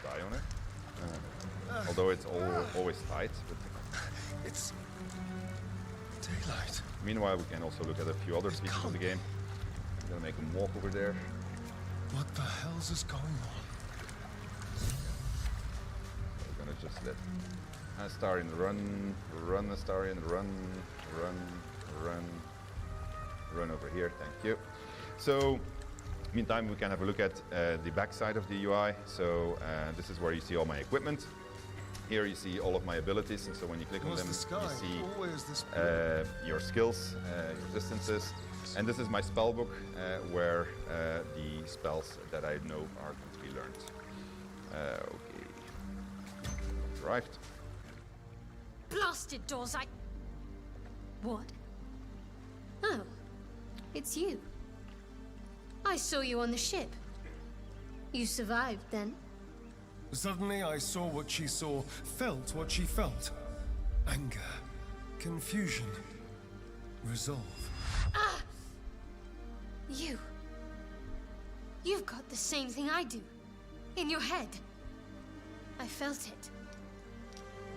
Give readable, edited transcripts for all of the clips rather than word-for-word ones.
Die on it. Although it's always tight. But it's daylight. Meanwhile, we can also look at a few other features of the game. I'm gonna make him walk over there. What the hell's is going on? We're gonna just let Astarion run Astarion, run over here. Thank you. So. Meantime, we can have a look at the back side of the UI. So this is where you see all my equipment. Here you see all of my abilities, and so when you click on them, you see your skills, your distances. And this is my spell book, where the spells that I know are going to be learned. Okay. Arrived. Blasted doors, What? Oh, it's you. I saw you on the ship. You survived, then? Suddenly I saw what she saw, felt what she felt. Anger, confusion, resolve. Ah! You've got the same thing I do. In your head. I felt it.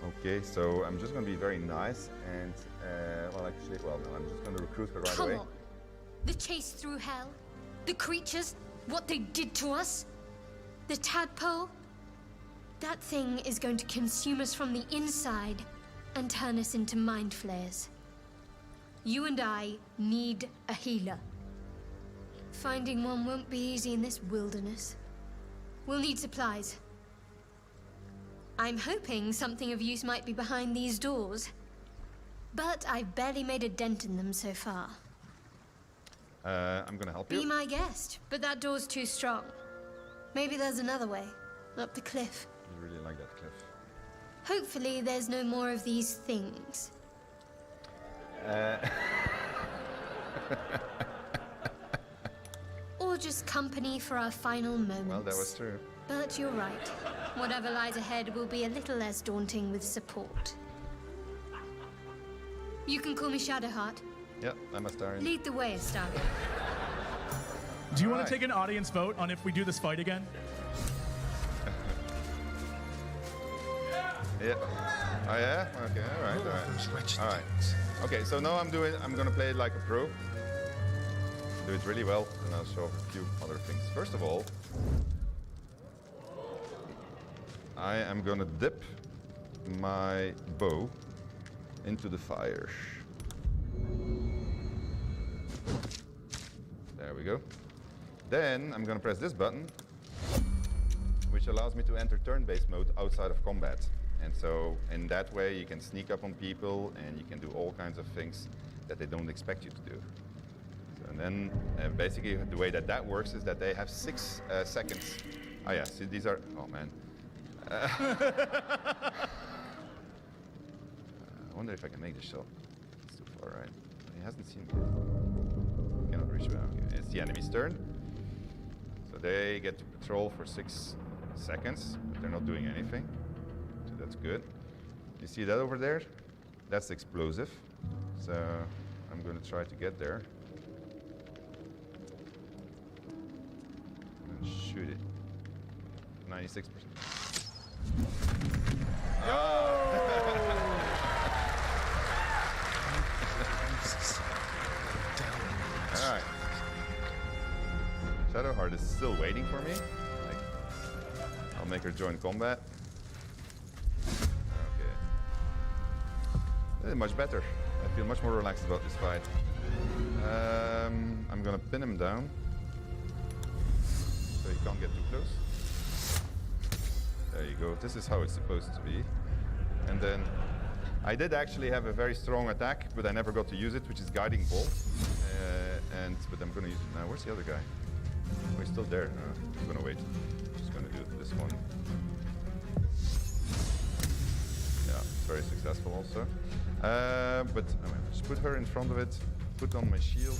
Okay, so I'm just going to be very nice and, no, I'm just going to recruit her right away. Come on. The chase through hell. The creatures, what they did to us. The tadpole. That thing is going to consume us from the inside and turn us into mind flayers. You and I need a healer. Finding one won't be easy in this wilderness. We'll need supplies. I'm hoping something of use might be behind these doors. But I've barely made a dent in them so far. I'm gonna help you. Be my guest, but that door's too strong. Maybe there's another way, up the cliff. You really like that cliff. Hopefully there's no more of these things. Or just company for our final moments. Well, that was true. But you're right. Whatever lies ahead will be a little less daunting with support. You can call me Shadowheart. Yeah, I'm Astarion. Lead the way, Astarion. Do you want to take an audience vote on if we do this fight again? Yeah. Oh yeah? Okay, alright. Alright. Okay, so now I'm gonna play it like a pro. Do it really well, and I'll show a few other things. First of all, I am gonna dip my bow into the fire. There we go. Then I'm gonna press this button, which allows me to enter turn-based mode outside of combat. And so in that way you can sneak up on people and you can do all kinds of things that they don't expect you to do. So, and then basically the way that works is that they have 6 seconds. Oh yeah, see these are, oh man. I wonder if I can make this shot. It's too far, right? He hasn't seen me. Cannot reach me. Okay. It's the enemy's turn. So they get to patrol for 6 seconds, but they're not doing anything. So that's good. You see that over there? That's explosive. So I'm going to try to get there. And shoot it. 96%. Alright. Shadowheart is still waiting for me. Like, I'll make her join combat. Okay. Much better. I feel much more relaxed about this fight. I'm gonna pin him down. So he can't get too close. There you go. This is how it's supposed to be. And then I did actually have a very strong attack, but I never got to use it, which is Guiding Bolt. But I'm gonna use it now. Where's the other guy? Oh, he's still there. No, I'm gonna wait. Just gonna do this one. Yeah, it's very successful also. But I'm gonna just put her in front of it, put on my shield.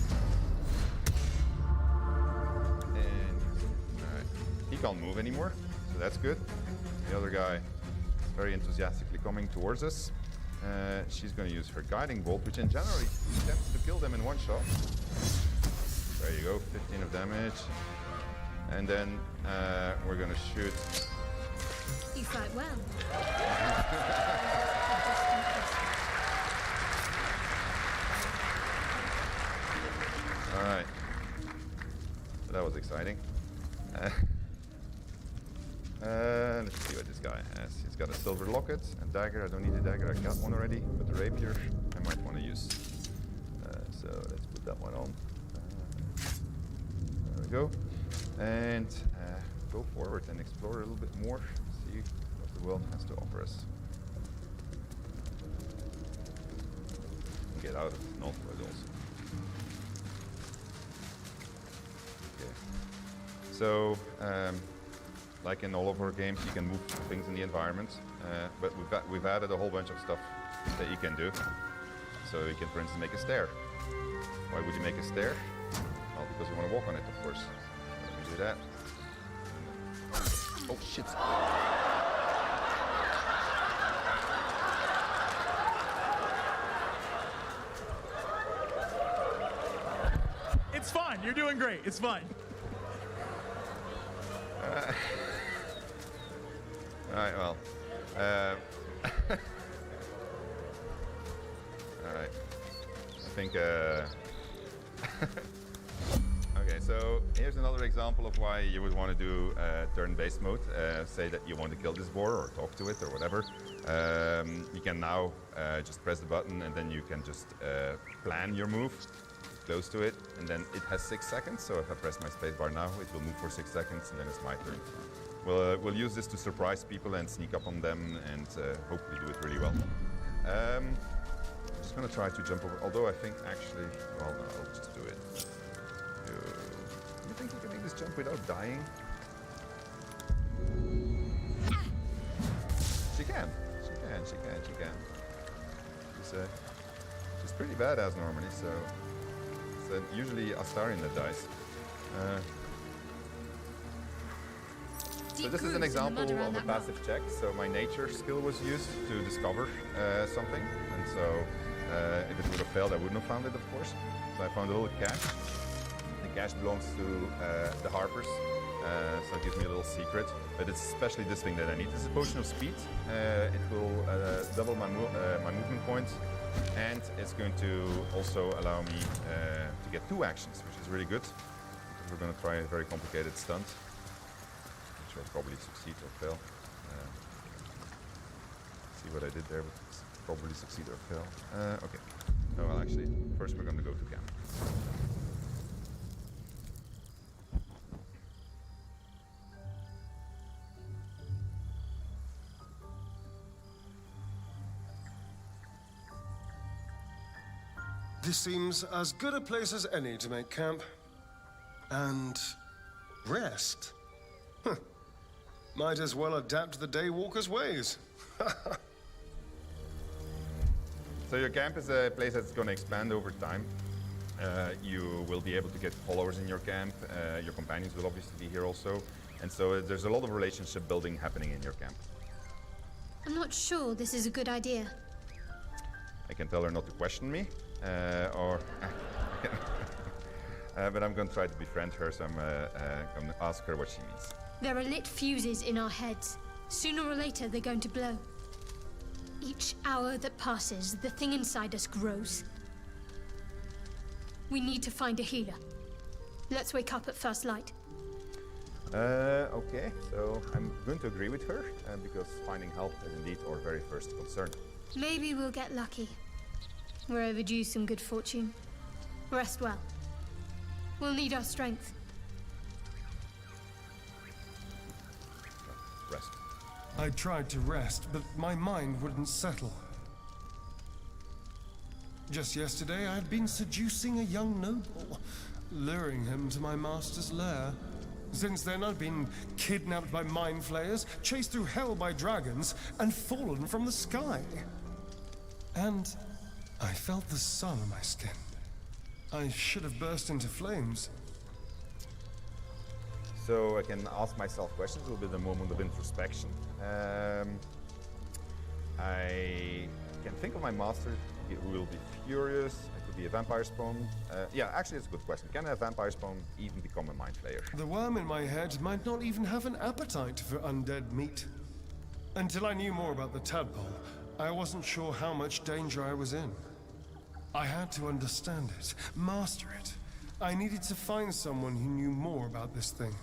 And alright. He can't move anymore, so that's good. The other guy is very enthusiastically coming towards us. She's going to use her Guiding Bolt, which in general tends to kill them in one shot. There you go, 15 of damage. And then we're going to shoot. You fight well. All right. So that was exciting. Let's see what this guy has. He's got a silver locket, a dagger. I don't need a dagger, I got one already. But the rapier, I might want to use. So let's put that one on. There we go. And go forward and explore a little bit more. See what the world has to offer us. And get out of the Northwood also. Okay. So, like in all of our games, you can move things in the environment, but we've added a whole bunch of stuff that you can do. So you can, for instance, make a stair. Why would you make a stair? Well, because you want to walk on it, of course. Let me do that. Oh, shit. It's fine. You're doing great. It's fine. All right, well. All right. I think. Okay, so here's another example of why you would want to do turn-based mode. Say that you want to kill this boar or talk to it or whatever. You can now just press the button and then you can just plan your move. Close to it, and then it has 6 seconds. So if I press my spacebar now, it will move for 6 seconds, and then it's my turn. We'll use this to surprise people and sneak up on them, and hopefully do it really well. I'm just gonna try to jump over. Although I think actually, well, no, I'll just do it. You think you can make this jump without dying? She can. She can. She can. She can. She's pretty badass normally, so. Usually Astarion that dies. So this is an example of a passive check. So my nature skill was used to discover something. And so if it would have failed, I wouldn't have found it, of course. So I found a little cache. The cache belongs to the Harpers. So it gives me a little secret. But it's especially this thing that I need. This is a potion of speed. It will double my movement points. And it's going to also allow me to get 2 actions, which is really good. We're going to try a very complicated stunt, which will probably succeed or fail. See what I did there, but it's probably succeed or fail. Okay. No, well, actually, first we're going to go to camp. This seems as good a place as any to make camp. And rest. Huh. Might as well adapt to the Daywalker's ways. So your camp is a place that's going to expand over time. You will be able to get followers in your camp. Your companions will obviously be here also. And so there's a lot of relationship building happening in your camp. I'm not sure this is a good idea. I can tell her not to question me. But I'm going to try to befriend her, so I'm going to ask her what she means. There are lit fuses in our heads. Sooner or later, they're going to blow. Each hour that passes, the thing inside us grows. We need to find a healer. Let's wake up at first light. Okay, so I'm going to agree with her, because finding help is indeed our very first concern. Maybe we'll get lucky. We're overdue some good fortune. Rest well. We'll need our strength. Rest. I tried to rest, but my mind wouldn't settle. Just yesterday, I had been seducing a young noble, luring him to my master's lair. Since then, I've been kidnapped by mind flayers, chased through hell by dragons, and fallen from the sky. And I felt the sun on my skin. I should have burst into flames. So I can ask myself questions, a little bit a moment of introspection. I can think of my master who will be furious. It could be a vampire spawn. Yeah, actually it's a good question. Can a vampire spawn even become a mind flayer? The worm in my head might not even have an appetite for undead meat. Until I knew more about the tadpole, I wasn't sure how much danger I was in. I had to understand it, master it. I needed to find someone who knew more about this thing.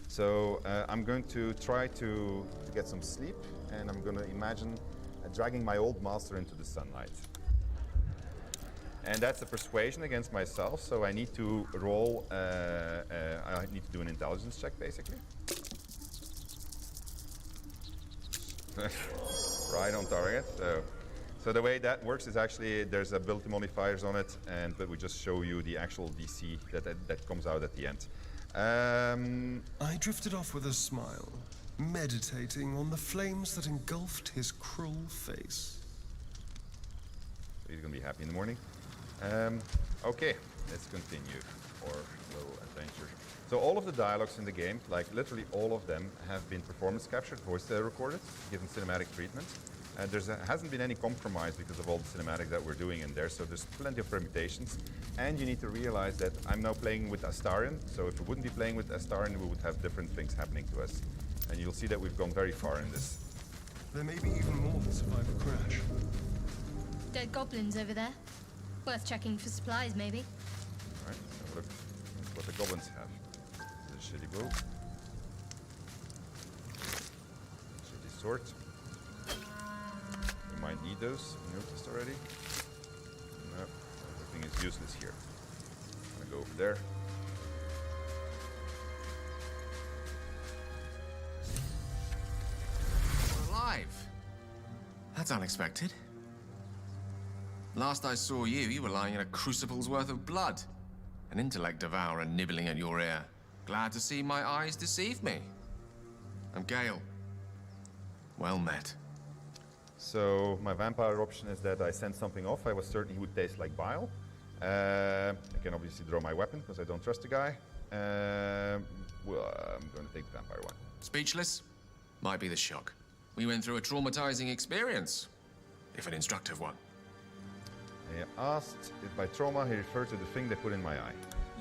So I'm going to try to get some sleep, and I'm going to imagine dragging my old master into the sunlight. And that's a persuasion against myself, so I need to roll, I need to do an intelligence check, basically. Right on target. So the way that works is actually there's ability modifiers on it, but we just show you the actual DC that comes out at the end. I drifted off with a smile, meditating on the flames that engulfed his cruel face. So he's gonna be happy in the morning. Okay, let's continue our little adventure. So all of the dialogues in the game, like literally all of them, have been performance captured, voice recorded, given cinematic treatment. There hasn't been any compromise because of all the cinematics that we're doing in there, so there's plenty of permutations. And you need to realize that I'm now playing with Astarion, so if we wouldn't be playing with Astarion, we would have different things happening to us. And you'll see that we've gone very far in this. There may be even more that survive a crash. Dead goblins over there. Worth checking for supplies, maybe. All right, let's have a look what the goblins have. This is a shitty bow. Shitty sword. We might need those. You noticed already? No, everything is useless here. I'm gonna go over there. You're alive. That's unexpected. Last I saw you, you were lying in a crucible's worth of blood. An intellect devourer nibbling at your ear. Glad to see my eyes deceive me. I'm Gale. Well met. So my vampire option is that I send something off. I was certain he would taste like bile. I can obviously draw my weapon because I don't trust the guy. Well, I'm going to take the vampire one. Speechless? Might be the shock. We went through a traumatizing experience, if an instructive one. He asked if by trauma he referred to the thing they put in my eye.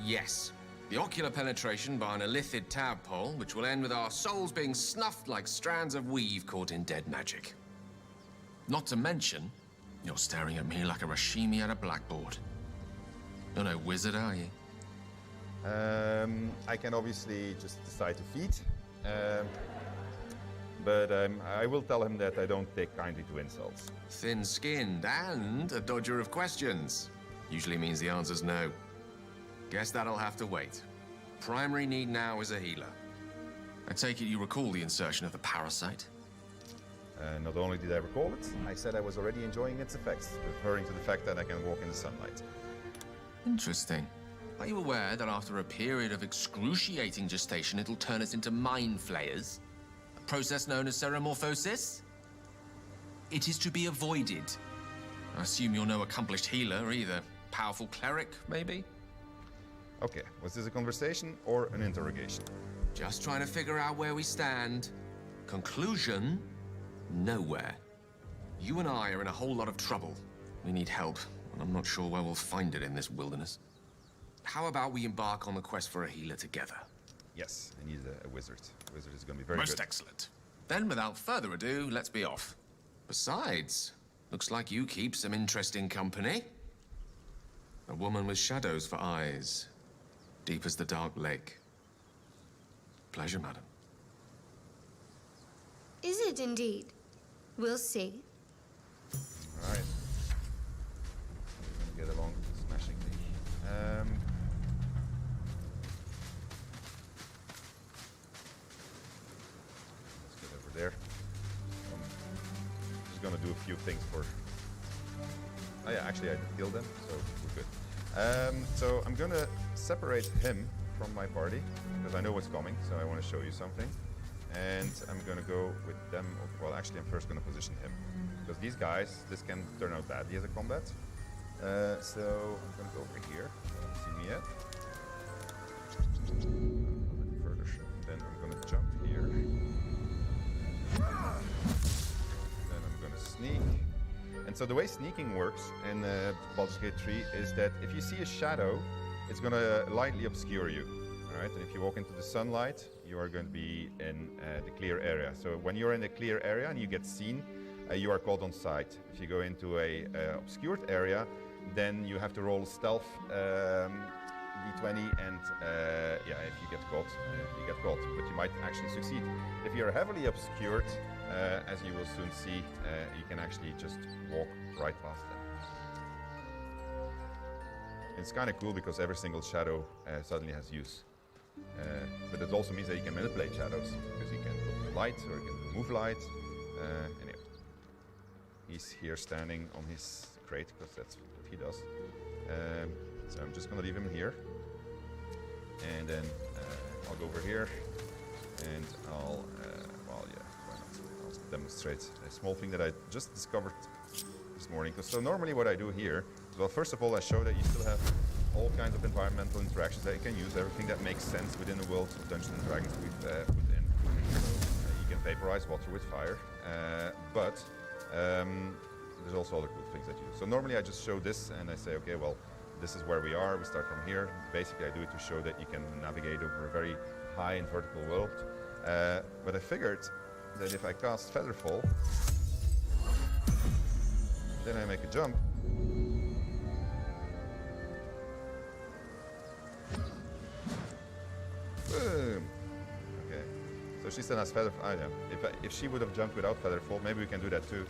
Yes. The ocular penetration by an illithid tadpole, which will end with our souls being snuffed like strands of weave caught in dead magic. Not to mention, you're staring at me like a Rashimi at a blackboard. You're no wizard, are you? I can obviously just decide to feed. But I will tell him that I don't take kindly to insults. Thin-skinned and a dodger of questions. Usually means the answer's no. Guess that'll have to wait. Primary need now is a healer. I take it you recall the insertion of the parasite? Not only did I recall it, I said I was already enjoying its effects, referring to the fact that I can walk in the sunlight. Interesting. Are you aware that after a period of excruciating gestation, it'll turn us into mind flayers? A process known as ceremorphosis? It is to be avoided. I assume you're no accomplished healer either. Powerful cleric, maybe? Okay, was this a conversation or an interrogation? Just trying to figure out where we stand. Conclusion? Nowhere. You and I are in a whole lot of trouble. We need help and I'm not sure where we'll find it in this wilderness. How about we embark on the quest for a healer together? Yes, I need a wizard. A wizard is going to be very Most good. excellent. Then, without further ado, let's be off. Besides, looks like you keep some interesting company. A woman with shadows for eyes, deep as the dark lake. Pleasure, madam. Is it indeed? We'll see. All right. We're gonna get along smashingly. Let's get over there. Just gonna do a few things for. Oh yeah, actually I did kill them, so we're good. So I'm gonna separate him from my party because I know what's coming. So I want to show you something, and I'm gonna go with them. Well, actually, I'm first gonna position him because these guys, this can turn out badly as a combat. So I'm gonna go over here. You don't see me yet. A bit further, then I'm gonna jump here. Then I'm gonna sneak. And so the way sneaking works in Baldur's Gate 3 is that if you see a shadow, it's going to lightly obscure you. All right, and if you walk into the sunlight, you are going to be in the clear area. So when you're in the clear area and you get seen, you are caught on sight. If you go into a obscured area, then you have to roll stealth d20, and yeah, if you get caught, you get caught. But you might actually succeed. If you're heavily obscured, as you will soon see, you can actually just walk right past them. It's kind of cool because every single shadow suddenly has use. But it also means that you can manipulate shadows because you can put light or you can remove light. Anyway, he's here standing on his crate because that's what he does. So I'm just going to leave him here. And then I'll go over here and I'll, well, yeah, why not? I'll demonstrate a small thing that I just discovered this morning. So normally what I do here, well, first of all, I show that you still have all kinds of environmental interactions that you can use, everything that makes sense within the world of Dungeons and Dragons we've put in. So, you can vaporize water with fire, but there's also other cool things that you do. So normally I just show this and I say, okay, well, this is where we are, we start from here. Basically I do it to show that you can navigate over a very high and vertical world. But I figured that if I cast Featherfall, then I make a jump. Boom. Okay. So she still has Featherfall. I know. If she would have jumped without Featherfall, maybe we can do that too.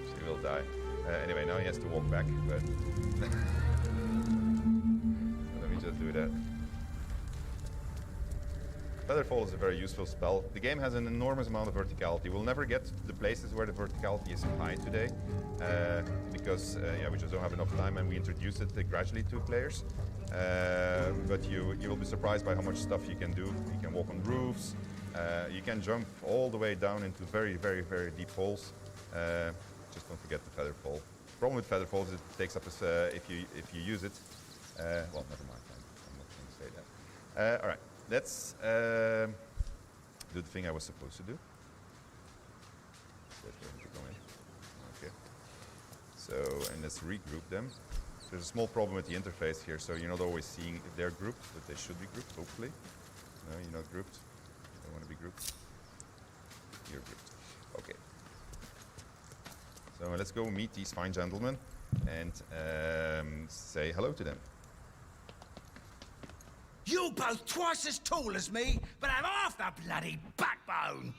She will die. Anyway, now he has to walk back, but let me just do that. Featherfall is a very useful spell. The game has an enormous amount of verticality. We'll never get to the places where the verticality is high today, because yeah, we just don't have enough time, and we introduced it gradually to players. But you will be surprised by how much stuff you can do. You can walk on roofs. You can jump all the way down into very, very, very deep holes. Just don't forget the Featherfall. The problem with Featherfall is it takes up if you use it. Well, never mind. I'm not going to say that. All right, let's do the thing I was supposed to do. Okay. So, and let's regroup them. There's a small problem with the interface here, so you're not always seeing if they're grouped, but they should be grouped, hopefully. No, you're not grouped. You don't want to be grouped. You're grouped. Okay. So let's go meet these fine gentlemen and say hello to them. You're both twice as tall as me, but have half the bloody backbone!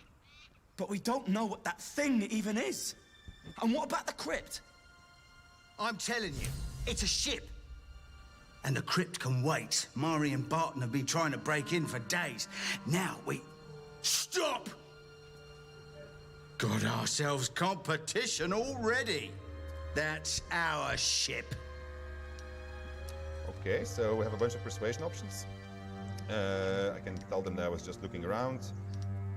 But we don't know what that thing even is. And what about the crypt? I'm telling you, it's a ship. And the crypt can wait. Mari and Barton have been trying to break in for days. Now we... Stop! Got ourselves competition already. That's our ship. Okay, so we have a bunch of persuasion options. I can tell them that I was just looking around,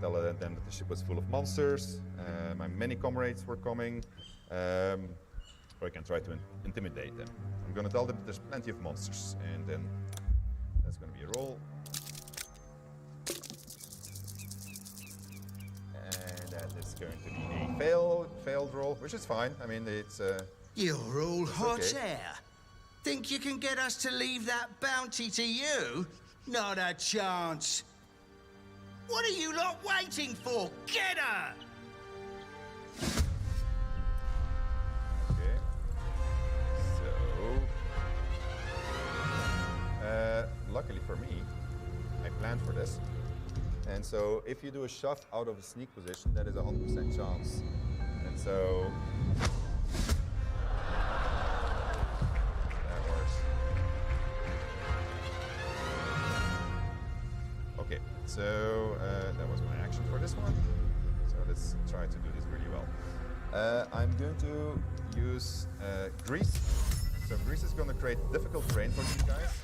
tell them that the ship was full of monsters, my many comrades were coming, or I can try to intimidate them. I'm going to tell them that there's plenty of monsters, and then that's going to be a roll. And that is That's going to be a failed roll, which is fine. I mean, it's... You're all hot okay. air. Think you can get us to leave that bounty to you? Not a chance. What are you lot waiting for? Get her! Okay. So... luckily for me, I planned for this. And so if you do a shove out of a sneak position, that is a 100% chance. And so... that works. Okay, so that was my action for this one. So let's try to do this really well. I'm going to use grease. So grease is going to create difficult terrain for these guys.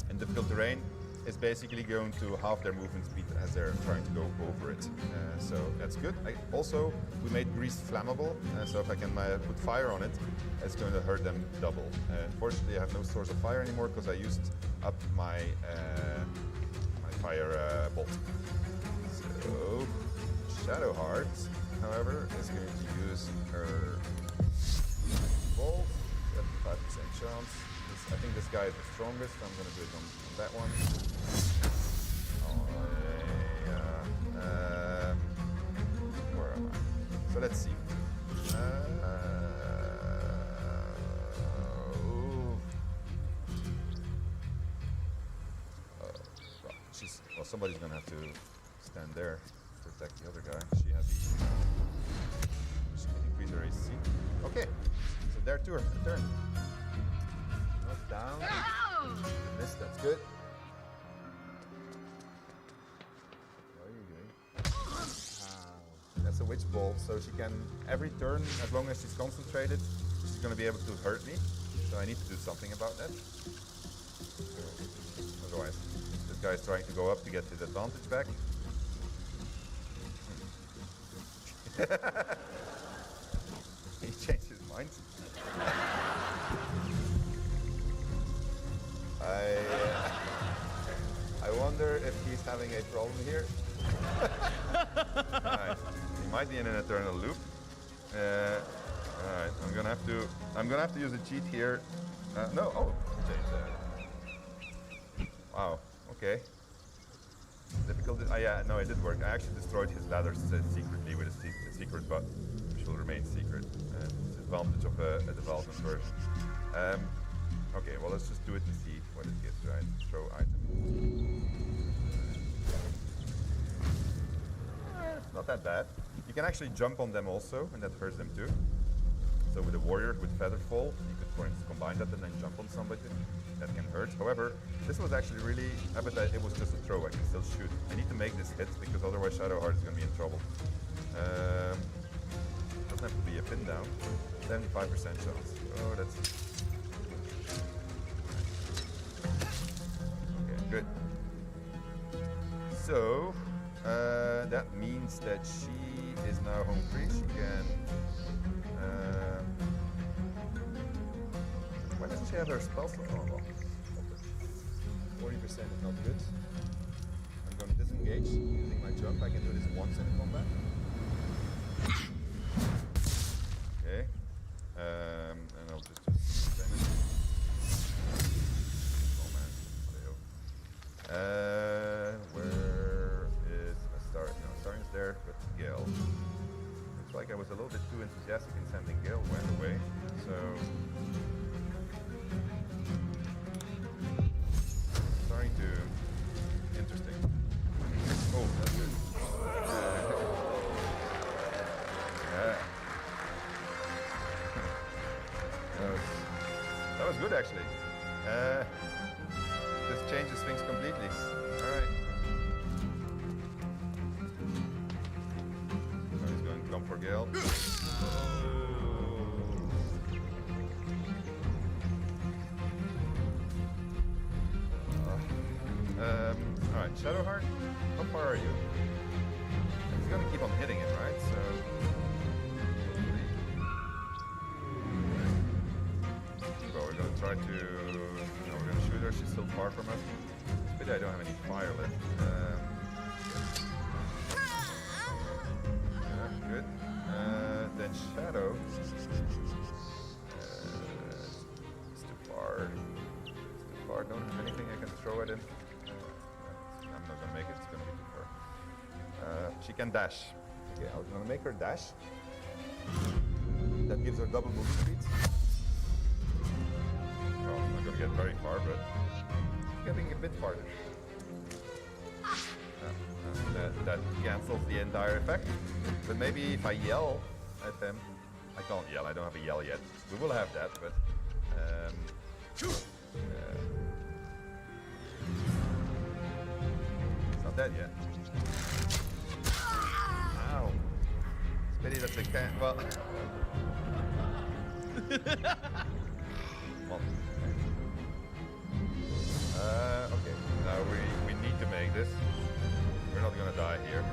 And difficult terrain is basically going to halve their movement speed as they're trying to go over it. So that's good. We made grease flammable, so if I can put fire on it, it's going to hurt them double. Unfortunately, I have no source of fire anymore because I used up my fire bolt. So Shadowheart, however, is going to use her bolt, 75% chance. I think this guy is the strongest, so I'm going to do it on that one. Where am I? So let's see. Well, somebody's going to have to stand there to protect the other guy. She can increase her AC. Okay, so there to her turn. Down. Missed, that's good. What are you doing? That's a witch bolt, so she can, every turn, as long as she's concentrated, she's going to be able to hurt me. So I need to do something about that. Otherwise, this guy is trying to go up to get his advantage back. He changed his mind. I wonder if he's having a problem here. Right. He might be in an eternal loop. Alright, I'm gonna have to use a cheat here. No, oh, wow, okay. Difficult. Yeah, no, it did work. I actually destroyed his ladders secretly with a secret button, which will remain secret. It's the advantage of a development version. Okay, well, let's just do it to see what it gives, right? Throw item. Not that bad. You can actually jump on them also, and that hurts them too. So with a warrior with Featherfall, you could, for instance, combine that and then jump on somebody. That can hurt. However, this was actually really, but it was just a throw. I can still shoot. I need to make this hit because otherwise Shadowheart is going to be in trouble. Doesn't have to be a pin down. 75% chance. Oh, that's... Good. So, that means that she is now home free. She can... why doesn't she have her spell slot? Oh, well. 40% is not good. I'm going to disengage using my jump. I can do this once in combat. Okay. And I'll just do damage. Where is Astarion? No, Astarion's there, but Gale. Looks like I was a little bit too enthusiastic in sending Gale went away, so... Starting to... Interesting. Oh, that's good. Yeah. That was good, actually. This changes things completely. Alright. So he's going to come for Gale. Alright, Shadowheart, how far are you? He's going to keep on hitting it, right? So... So we're going to try to... No, we're going to shoot her, she's still far from us. It's pity I don't have any fire left. Yeah. shadow. It's too far. It's too far. Don't have anything I can throw at him. I'm not gonna make it. It's gonna be too far. She can dash. Okay, I'm gonna make her dash. That gives her double movement speed. Well, I'm not gonna get very far, but getting a bit farther. That cancels the entire effect. But maybe if I yell at them, I can't yell. I don't have a yell yet. We will have that, but it's not dead yet. Ow! It's pity that they can't. Well. Well. Okay. Now we need to make this. We're not gonna die here.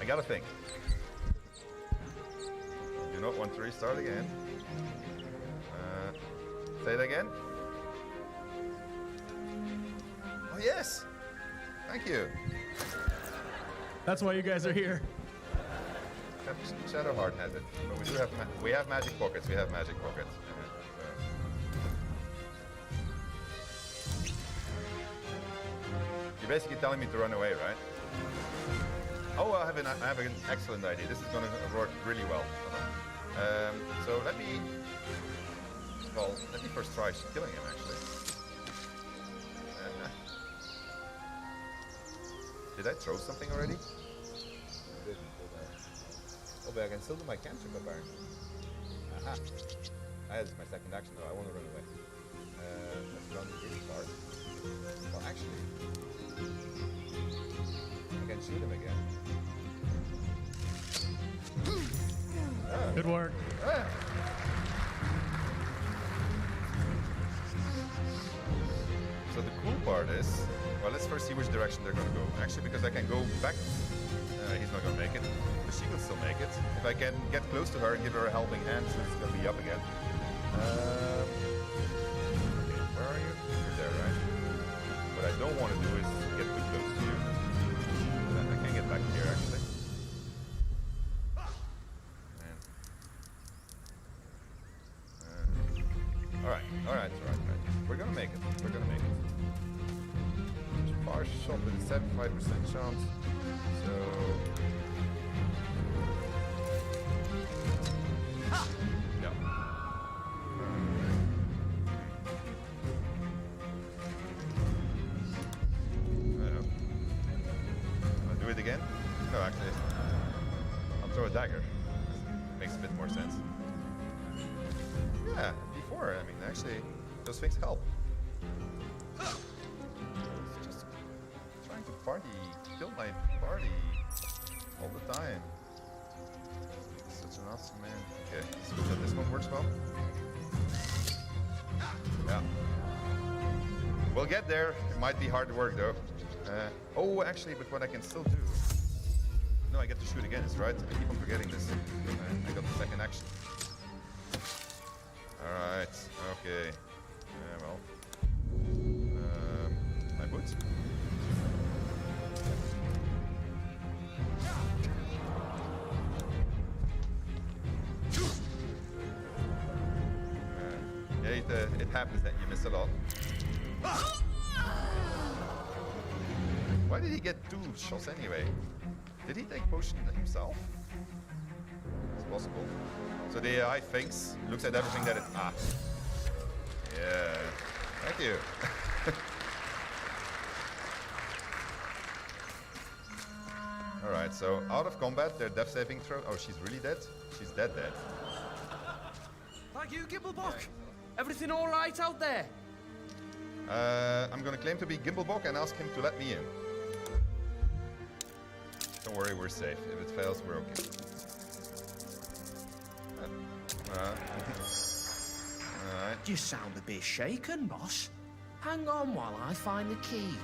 I gotta think. Do not want to restart again. Say it again. Oh yes! Thank you. That's why you guys are here. Shadowheart has it, but we have magic pockets. We have magic pockets. You're basically telling me to run away, right? Oh, I have an excellent idea. This is going to work really well. So let me first try killing him. Actually, did I throw something already? I didn't. Oh, but I can still do my cantrip apparently. Aha. That is my second action though. I want to run away. Let's run really far. Well, actually, I can shoot him again. Good work. So the cool part is, well, let's first see which direction they're going to go. Actually, because I can go back. He's not going to make it, but she will still make it. If I can get close to her and give her a helping hand, so it's going to be up again. Okay, where are you? You're there, right? What I don't want to do is get too close to you. I can't get back here, actually. All right. We're going to make it. We're going to make it. Far shot with a 75% chance. So yeah. I'll do it again. No, actually, I'll throw a dagger. Makes a bit more sense. Yeah, before. I mean, actually, those things help. Party, kill my party all the time. Such an awesome man. Okay, so this one works well. Yeah. We'll get there. It might be hard work though. Oh, actually, but what I can still do. No, I get to shoot again, that's right. I keep on forgetting this. I got the second action. Alright, okay. Well. My boots. It happens that you miss a lot. Why did he get 2 shots anyway? Did he take potion himself? It's possible. So the AI thinks, looks at everything that it... Ah. Yeah. Thank you. Alright, so out of combat, their death saving throw... Oh, she's really dead? She's dead. Thank you, Gimblebock. Everything all right out there? I'm gonna claim to be Gimblebock and ask him to let me in. Don't worry, we're safe. If it fails, we're okay. Alright. You sound a bit shaken, boss. Hang on while I find the key.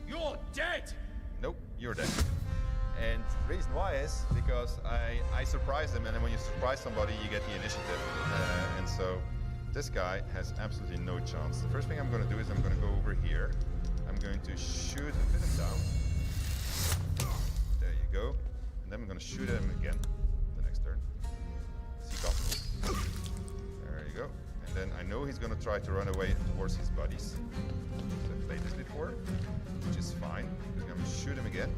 You're dead! Nope, you're dead. And reason why is because I surprised him, and then when you surprise somebody, you get the initiative. And so this guy has absolutely no chance. The first thing I'm going to do is I'm going to go over here. I'm going to shoot a bit him down. There you go. And then I'm going to shoot him again the next turn. See possible. There you go. And then I know he's going to try to run away towards his buddies. So I've played this before, which is fine. I'm going to shoot him again.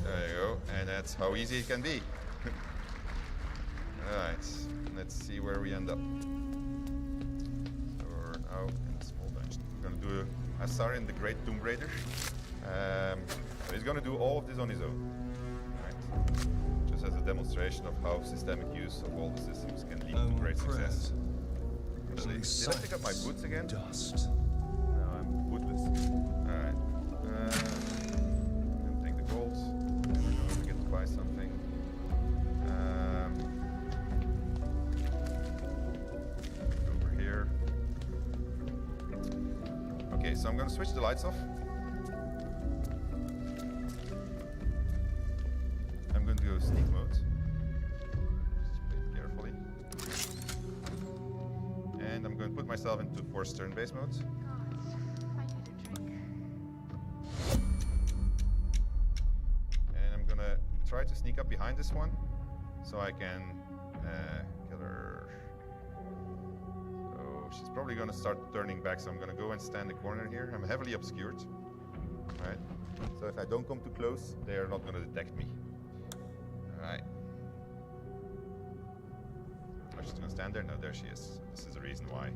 There you go, and that's how easy it can be. Alright, let's see where we end up. So we're now in a small dungeon. We're gonna do a Asar in the Great Tomb Raider. So he's gonna do all of this on his own. Right. Just as a demonstration of how systemic use of all the systems can lead to great success. Actually, did I pick up my boots again? Dust. No, I'm bootless. Alright. Take the gold. Never know if we get to buy something. Over here. Okay, so I'm gonna switch the lights off. I'm going to go sneak mode. Just wait carefully. And I'm going to put myself into forced turn-based mode. Try to sneak up behind this one so I can kill her. So she's probably going to start turning back, so I'm going to go and stand in the corner here. I'm heavily obscured, right? So if I don't come too close, they are not going to detect me. Alright. Oh, she's going to stand there? No, there she is. This is the reason why.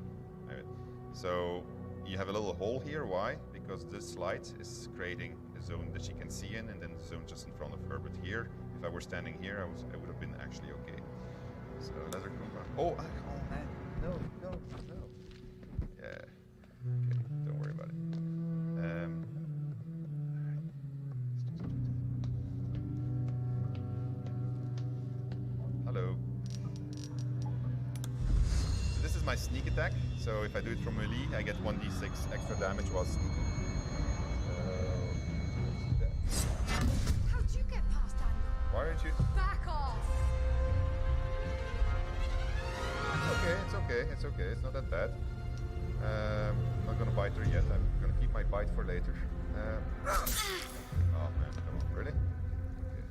Right. So you have a little hole here. Why? Because this light is creating a zone that she can see in, and then the zone just in front of her. But here, if I were standing here, I would have been actually okay. So let her come back. Oh man, no. Yeah. Okay, don't worry about it. Hello. So this is my sneak attack. So if I do it from melee, I get 1d6 extra damage while sneaking. How'd you get past Angle? Why aren't you? Back off! It's okay. It's not that bad. I'm not gonna bite her yet. I'm gonna keep my bite for later. Oh man, come on, really? Okay.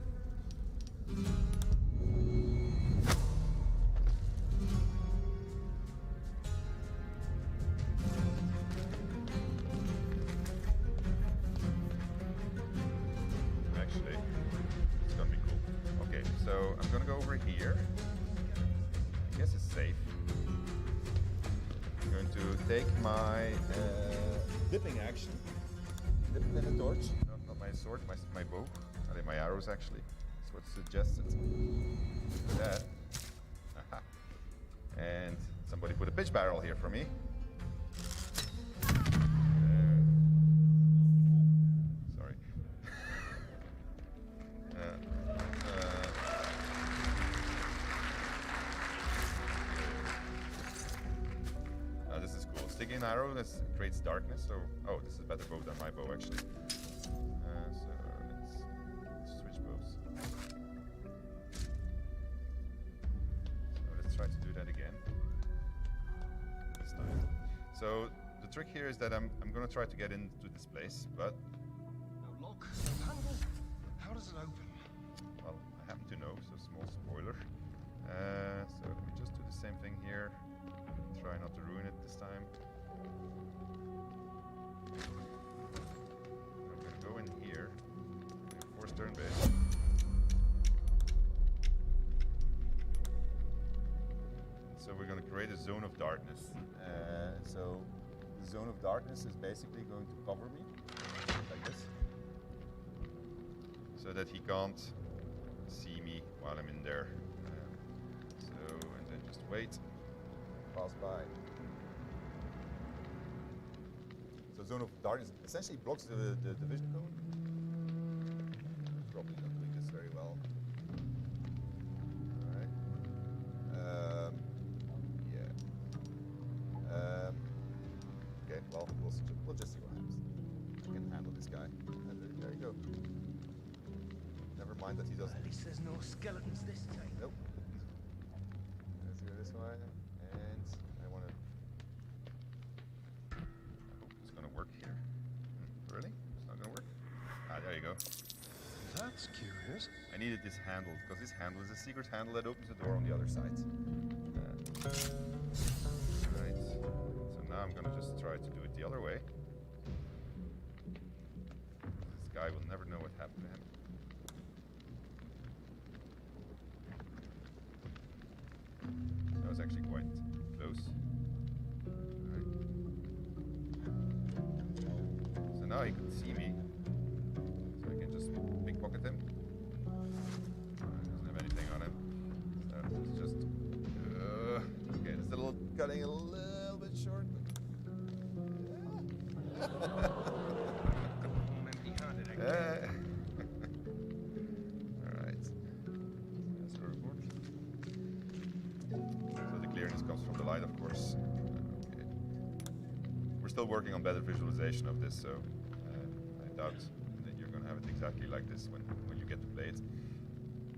Actually, it's gonna be cool. Okay, so I'm gonna go over here. I guess it's safe. I'm going to take my dipping action. Dip it in the torch. No, not my sword, my bow. I think my arrows actually. That's what's suggested. That. Aha. And somebody put a pitch barrel here for me. Sorry. This is cool. Sticking an arrow that creates darkness. So, oh, this is a better bow than my bow actually. So let's switch bows. So let's try to do that again. This time. So the trick here is that I'm going to try to get into this place, but No lock, no handle. How does it open? well, I happen to know. So small spoiler. So let me just do the same thing here. Try not to ruin it this time. I'm gonna go in here. Force turn base. So we're gonna create a zone of darkness. So the zone of darkness is basically going to cover me like this, so that he can't see me while I'm in there. And then just wait. Pass by. So zone of darkness essentially blocks the vision cone. Probably not doing this very well. Alright. Yeah. Okay, well, we'll just see what happens. you can handle this guy. There you go. Never mind that he doesn't. At least there's no skeletons this time. Nope. Let's go this way. And I want to. I hope it's going to work here. Really? It's not going to work? Ah, there you go. That's curious. I needed this handle because this handle is a secret handle that opens the door on the other side. Right. So now I'm going to just try to do it the other way. This guy will never know what happened to him. That was actually quite close. Right. So now he can see me. So I can just pickpocket him. Doesn't have anything on him. So it's just... okay, it's a little cutting a little bit short. Alright. That's the report. So the clearness comes from the light, of course. Okay. We're still working on better visualization of this, so I doubt that you're going to have it exactly like this when you get to play it.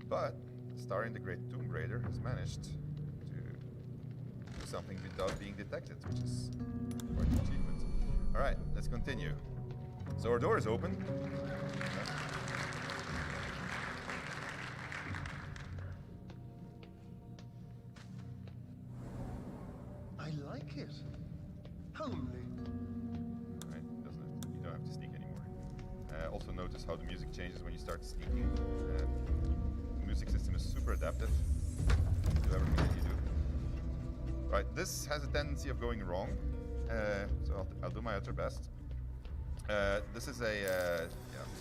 But starring the great Tomb Raider has managed to do something without being detected, which is quite an achievement. Alright, let's continue. So our door is open. I like it. Homely. Right, you don't have to sneak anymore. Also notice how the music changes when you start sneaking. The music system is super adaptive to everything that you do. Right, this has a tendency of going wrong, so I'll do my utter best. This is a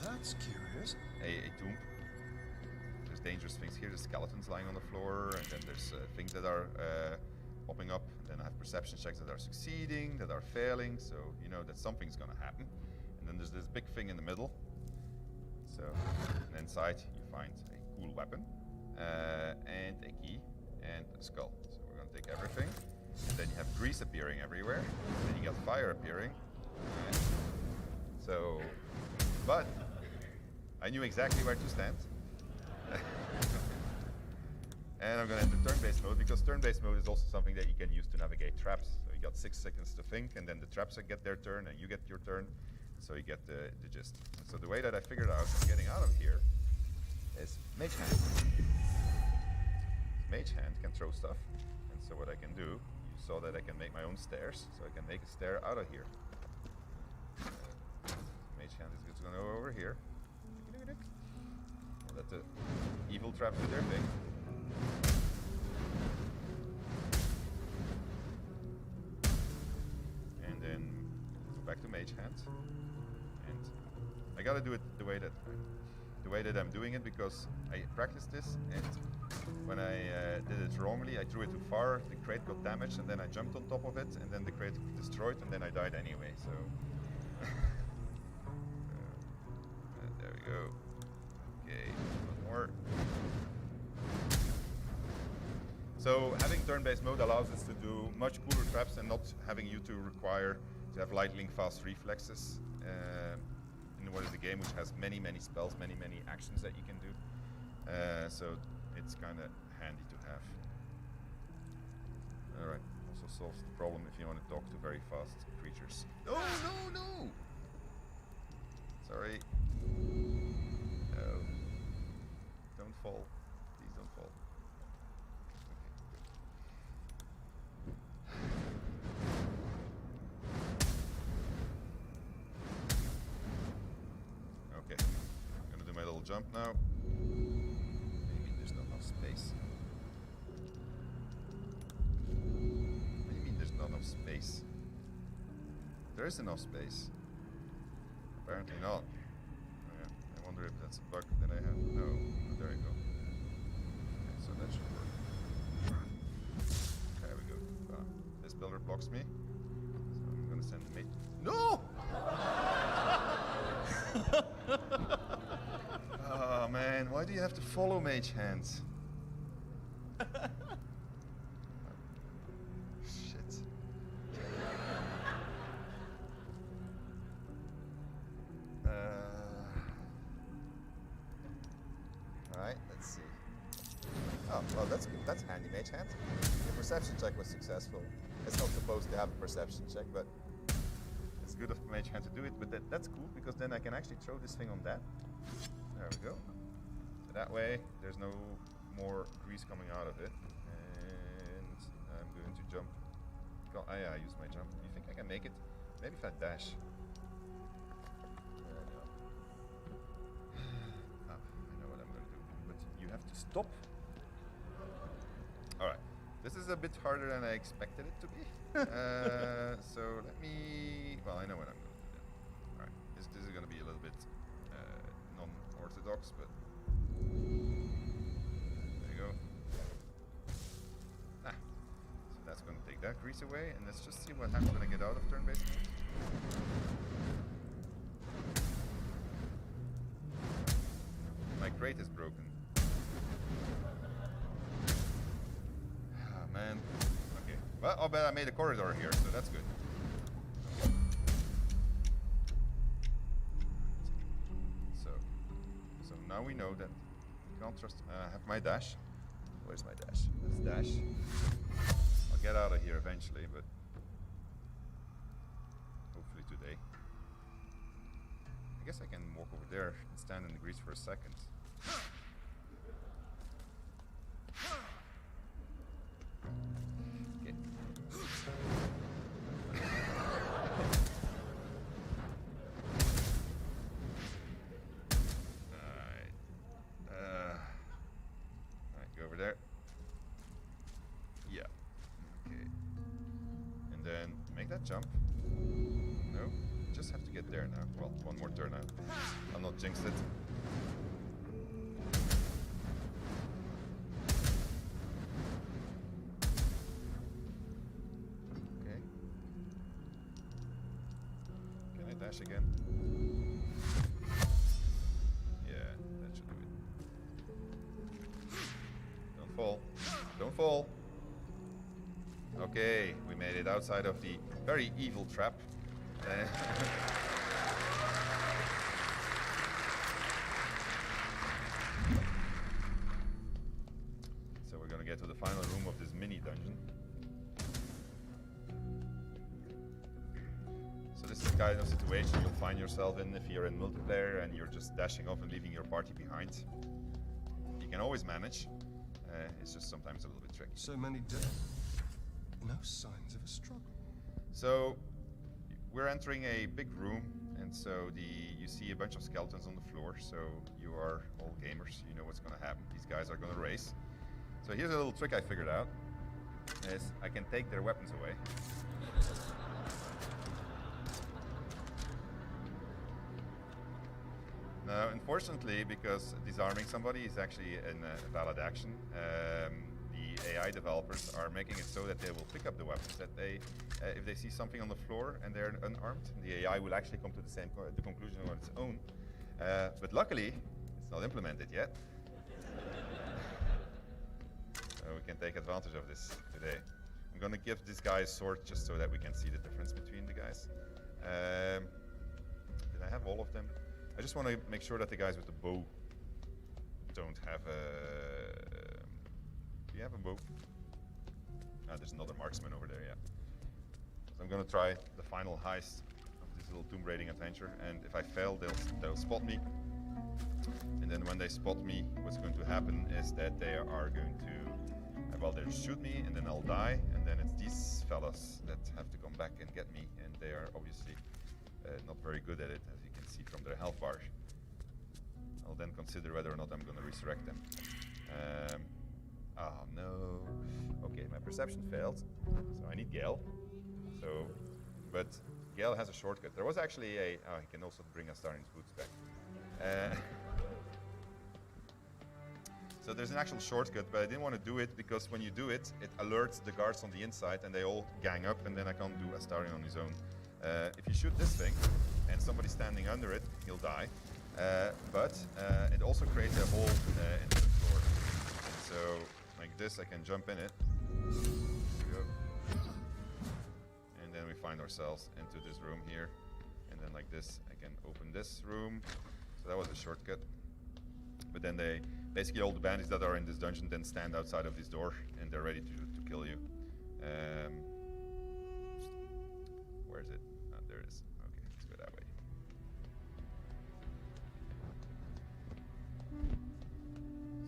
That's curious. a tomb. There's dangerous things here. There's skeletons lying on the floor, and then there's things that are popping up. And then I have perception checks that are succeeding, that are failing, so you know that something's going to happen. And then there's this big thing in the middle. So, and inside you find a cool weapon, and a key, and a skull. So we're going to take everything. And then you have grease appearing everywhere. And then you got fire appearing. And so, but I knew exactly where to stand. And I'm going to enter turn-based mode, because turn-based mode is also something that you can use to navigate traps. So you got 6 seconds to think, and then the traps get their turn, and you get your turn. So you get the gist. And so the way that I figured out getting out of here is Mage Hand. Mage Hand can throw stuff. And so what I can do, you saw that I can make my own stairs, so I can make a stair out of here. Mage Hand is just going to go over here. I'll let the evil traps do their thing. And then back to Mage Hand. And I gotta do it the way that I'm doing it, because I practiced this, and when I did it wrongly, I threw it too far, the crate got damaged, and then I jumped on top of it, and then the crate got destroyed, and then I died anyway, so... there we go. Okay, one more. So having turn-based mode allows us to do much cooler traps and not having you to require to have lightning fast reflexes in what is a game which has many spells, many actions that you can do. So it's kind of handy to have. All right, also solves the problem if you want to talk to very fast creatures. Oh no! Sorry. No. Don't fall. Please don't fall. Okay, I'm gonna do my little jump now. Maybe there's not enough space. Maybe there's not enough space. There is enough space. Apparently not. Oh, yeah. I wonder if that's a bug that I have. No, oh, there you go. Okay, so that should work. There we go. This pillar blocks me. So I'm gonna send mate. No! Oh man, why do you have to follow Mage Hands? Shit. Alright, let's see. Oh, well, that's good. That's handy, Mage Hand. Your perception check was successful. It's not supposed to have a perception check, but it's good of Mage Hand to do it. But that's cool, because then I can actually throw this thing on that. There we go. So that way, there's no more grease coming out of it. And I'm going to jump. Oh, yeah, I used my jump. Do you think I can make it? Maybe if I dash. I know what I'm going to do, but you have to stop. Alright, this is a bit harder than I expected it to be. So let me... Well, I know what I'm going to do then. Alright, this is going to be a little bit non-orthodox, but... There you go. So that's going to take that grease away, and let's just see what happens when I get out of turn-based. My crate is broken. Oh man. Okay. Well, I'll bet I made a corridor here, so that's good. So now we know that you can't trust. I have my dash. Where's my dash? Let's dash. I'll get out of here eventually, but hopefully today. I guess I can walk over there and stand in the grease for a second. Okay. Alright. Alright, go over there. Yeah. Okay. And then make that jump. No? Just have to get there now. Well, one more turn out. I'll not jinx it. Okay. Can I dash again? Yeah, that should do it. Don't fall. Don't fall. Okay, we made it outside of the very evil trap. So we're gonna get to the final room of this mini dungeon. So this is the kind of situation you'll find yourself in if you're in multiplayer and you're just dashing off and leaving your party behind. You can always manage. It's just sometimes a little bit tricky. So many dead. No signs of a struggle. So we're entering a big room, and so you see a bunch of skeletons on the floor. So you are all gamers, you know what's going to happen. These guys are going to race. So here's a little trick I figured out: is I can take their weapons away. Now, unfortunately, because disarming somebody is actually a valid action, the AI developers are making it so that they will pick up the weapons that they, if they see something on the floor and they're unarmed, the AI will actually come to the conclusion on its own. But luckily, it's not implemented yet. So we can take advantage of this today. I'm going to give this guy a sword just so that we can see the difference between the guys. Did I have all of them? I just want to make sure that the guys with the bow don't have a... Do you have a bow? Ah, there's another marksman over there, yeah. So I'm going to try the final heist of this little tomb raiding adventure, and if I fail, they'll spot me. And then when they spot me, what's going to happen is that they are going to... well, they'll shoot me, and then I'll die, and then it's these fellas that have to come back and get me, and they are obviously not very good at it, as you can see from their health bars. I'll then consider whether or not I'm going to resurrect them. Oh no. Okay, my perception failed, so I need Gale. So, but Gale has a shortcut. There was actually a... Oh, he can also bring Astarion's boots back. So there's an actual shortcut, but I didn't want to do it because when you do it, it alerts the guards on the inside and they all gang up, and then I can't do Astarion on his own. If you shoot this thing and somebody's standing under it, he'll die. But it also creates a hole in the floor. And so, like this, I can jump in it. There we go. And then we find ourselves into this room here. And then like this, I can open this room. So that was a shortcut. But then Basically, all the bandits that are in this dungeon then stand outside of this door, and they're ready to kill you. Where is it? Oh, there it is. Okay, let's go that way.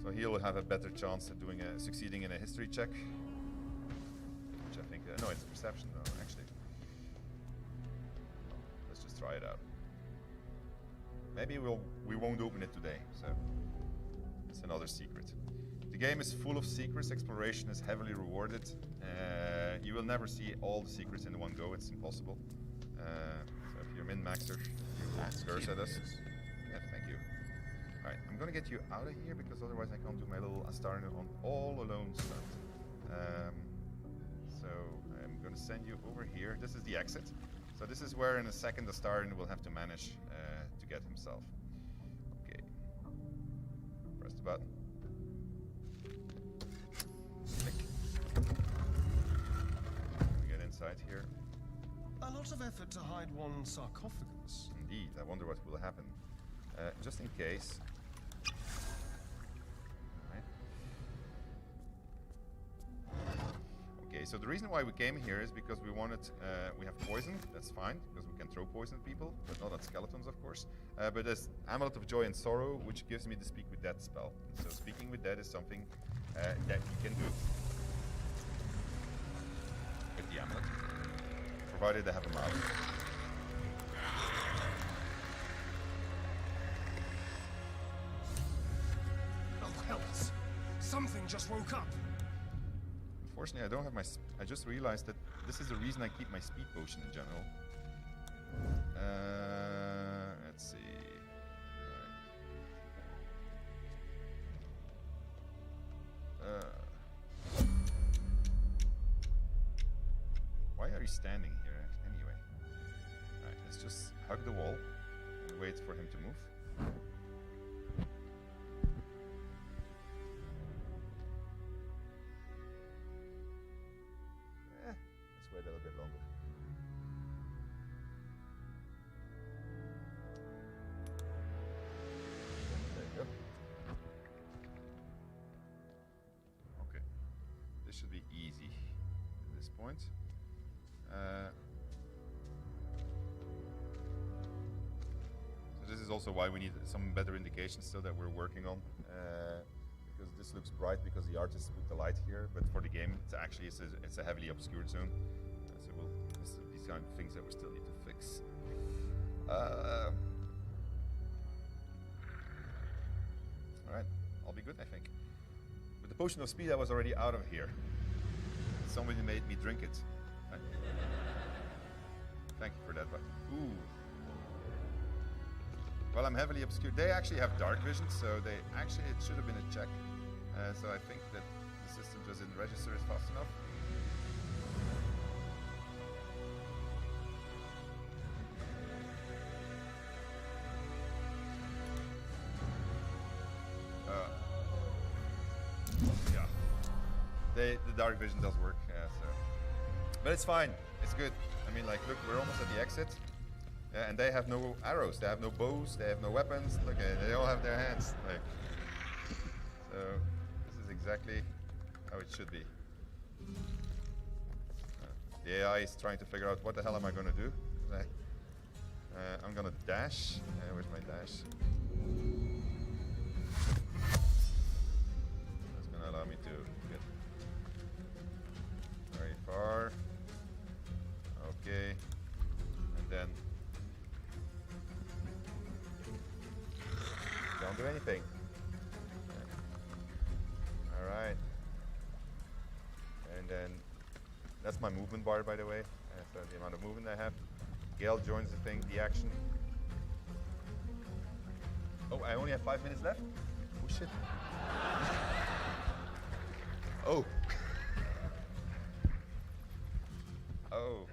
So he'll have a better chance at succeeding in a history check. Which I think, no, it's perception, no, actually. Let's just try it out. Maybe we won't open it today, so it's another secret. The game is full of secrets. Exploration is heavily rewarded. You will never see all the secrets in one go. It's impossible. So if you're min-maxer, you will curse at us. Yeah, thank you. All right, I'm gonna get you out of here because otherwise I can't do my little Astarno on all alone stunt. So I'm gonna send you over here. This is the exit. So this is where in a second Astarno will have to manage to get himself. Okay. Press the button. Click. We get inside here. A lot of effort to hide one sarcophagus. Indeed, I wonder what will happen. Just in case. Right. Okay, so the reason why we came here is because we wanted, we have poison, that's fine, because we can throw poison at people, but not at skeletons, of course. But there's Amulet of Joy and Sorrow, which gives me the Speak with Dead spell. So speaking with Dead is something that you can do with the Amulet, provided they have a mouse. Oh, hells! Something just woke up! Unfortunately, I don't have my... I just realized that this is the reason I keep my speed potion in general. Let's see... why are you standing here anyway? Alright, let's just hug the wall and wait for him to move. Let's wait a little bit longer. There you go. Okay. This should be easy at this point. So this is also why we need some better indications still that we're working on. Because this looks bright because the artist put the light here, but for the game, it's a heavily obscured zone. So these kind of things that we still need to fix. All right, I'll be good, I think. With the potion of speed, I was already out of here. Somebody made me drink it. Right. Thank you for that, but ooh. Well, I'm heavily obscured. They actually have dark vision, so it should have been a check. So I think that the system just didn't register it fast enough. Yeah, the dark vision does work. So, but it's fine. It's good. I mean, like, look, we're almost at the exit. Yeah, and they have no arrows, they have no bows, they have no weapons. Look, they all have their hands. Like, so this is exactly how it should be. The AI is trying to figure out what the hell am I going to do. I'm going to dash. Where's my dash? That's going to allow me to get very far. Okay, and then don't do anything. All right, and then that's my movement bar, by the way. So the amount of movement I have. Gale joins the thing, the action. Oh, I only have 5 minutes left. Oh shit. Oh. Oh.